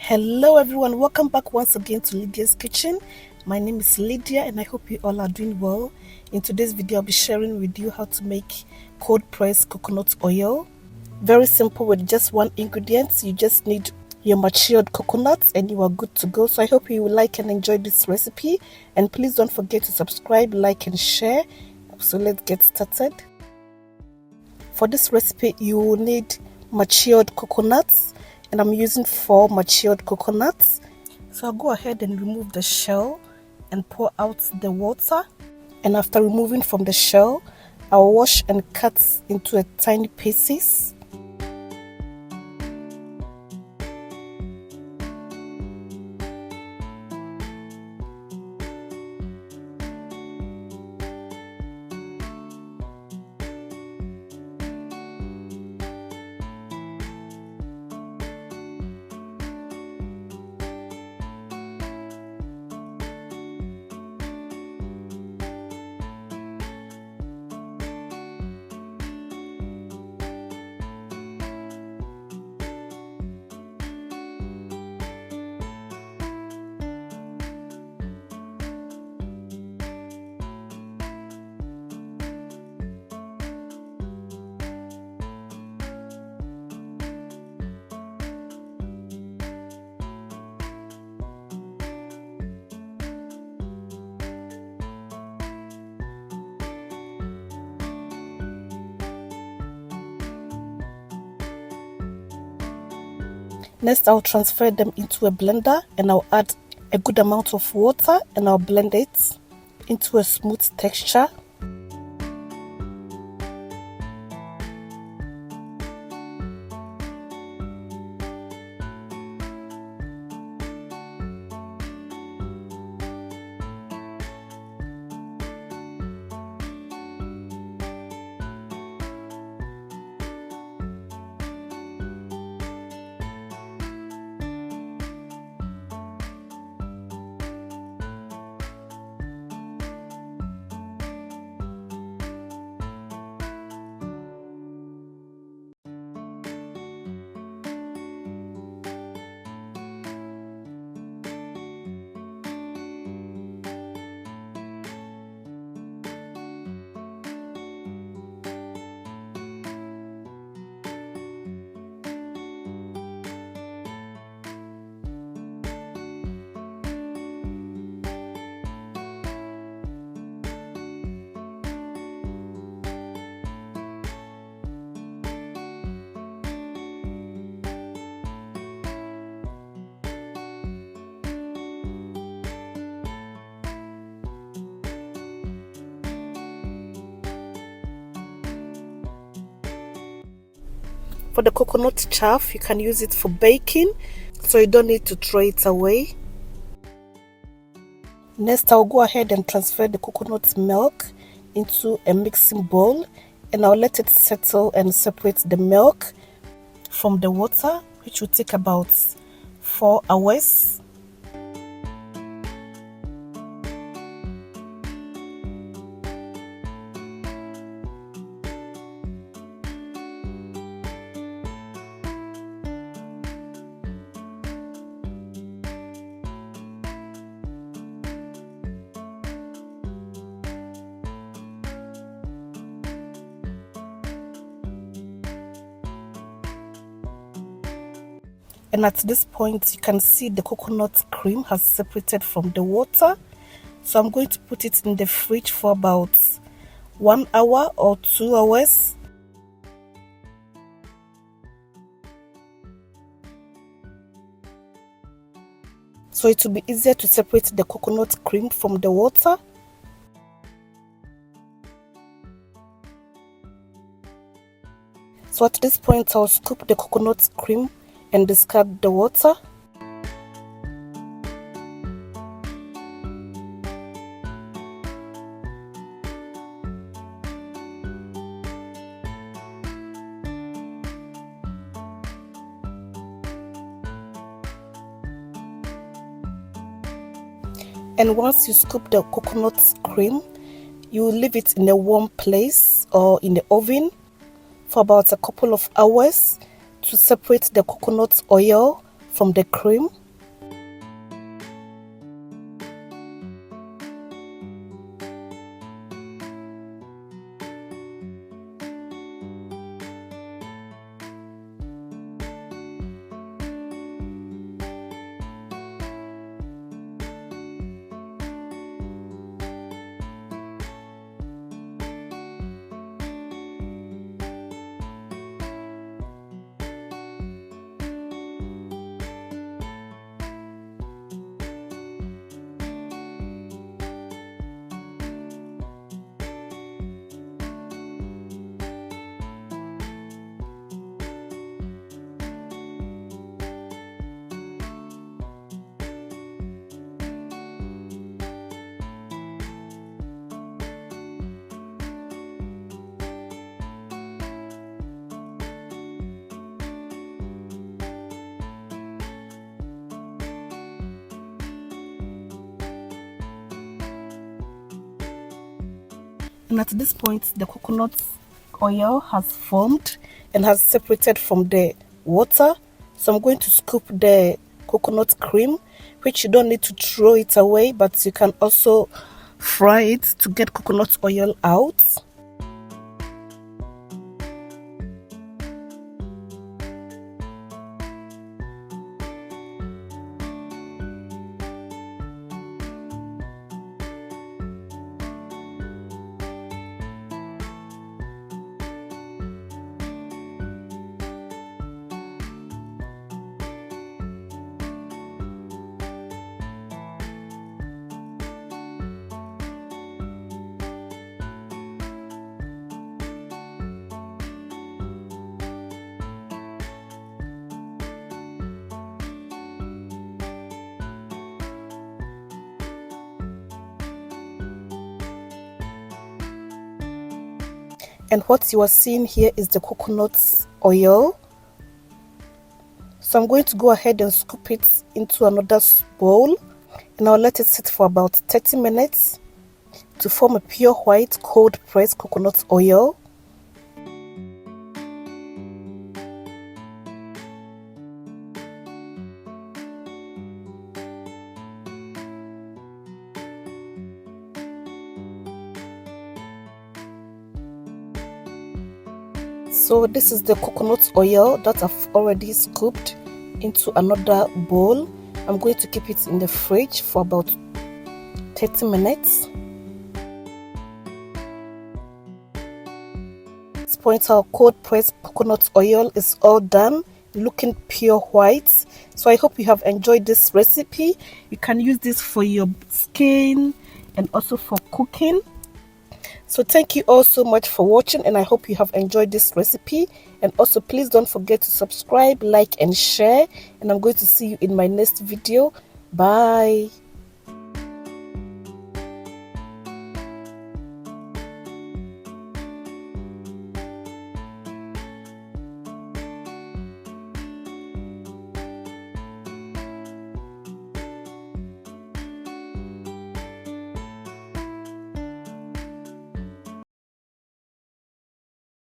Hello everyone, welcome back once again to Lydia's Kitchen. My name is Lydia and I hope you all are doing well. In today's video I'll be sharing with you how to make cold pressed coconut oil. Very simple with just one ingredient. You just need your matured coconuts and you are good to go. So I hope you will like and enjoy this recipe, and please don't forget to subscribe, like and share. So let's get started. For this recipe you will need matured coconuts, and I'm using 4 matured coconuts. So I'll go ahead and remove the shell and pour out the water, and after removing from the shell I'll wash and cut into a tiny pieces. Next, I'll transfer them into a blender and I'll add a good amount of water and I'll blend it into a smooth texture. For the coconut chaff, you can use it for baking, so you don't need to throw it away. Next, I'll go ahead and transfer the coconut milk into a mixing bowl, and I'll let it settle and separate the milk from the water, which will take about 4 hours. And at this point you can see the coconut cream has separated from the water, so I'm going to put it in the fridge for about 1 hour or 2 hours. So it will be easier to separate the coconut cream from the water. So at this point I'll scoop the coconut cream and discard the water. And once you scoop the coconut cream, you leave it in a warm place or in the oven for about a couple of hours to separate the coconut oil from the cream. And at this point, the coconut oil has formed and has separated from the water. So I'm going to scoop the coconut cream, which you don't need to throw it away, but you can also fry it to get coconut oil out. And what you are seeing here is the coconut oil. So I'm going to go ahead and scoop it into another bowl, and I'll let it sit for about 30 minutes to form a pure white cold pressed coconut oil. So this is the coconut oil that I've already scooped into another bowl. I'm going to keep it in the fridge for about 30 minutes. At this point, our cold pressed coconut oil is all done, looking pure white. So I hope you have enjoyed this recipe. You can use this for your skin and also for cooking. So thank you all so much for watching, and I hope you have enjoyed this recipe. And also please don't forget to subscribe, like and share, and I'm going to see you in my next video. Bye.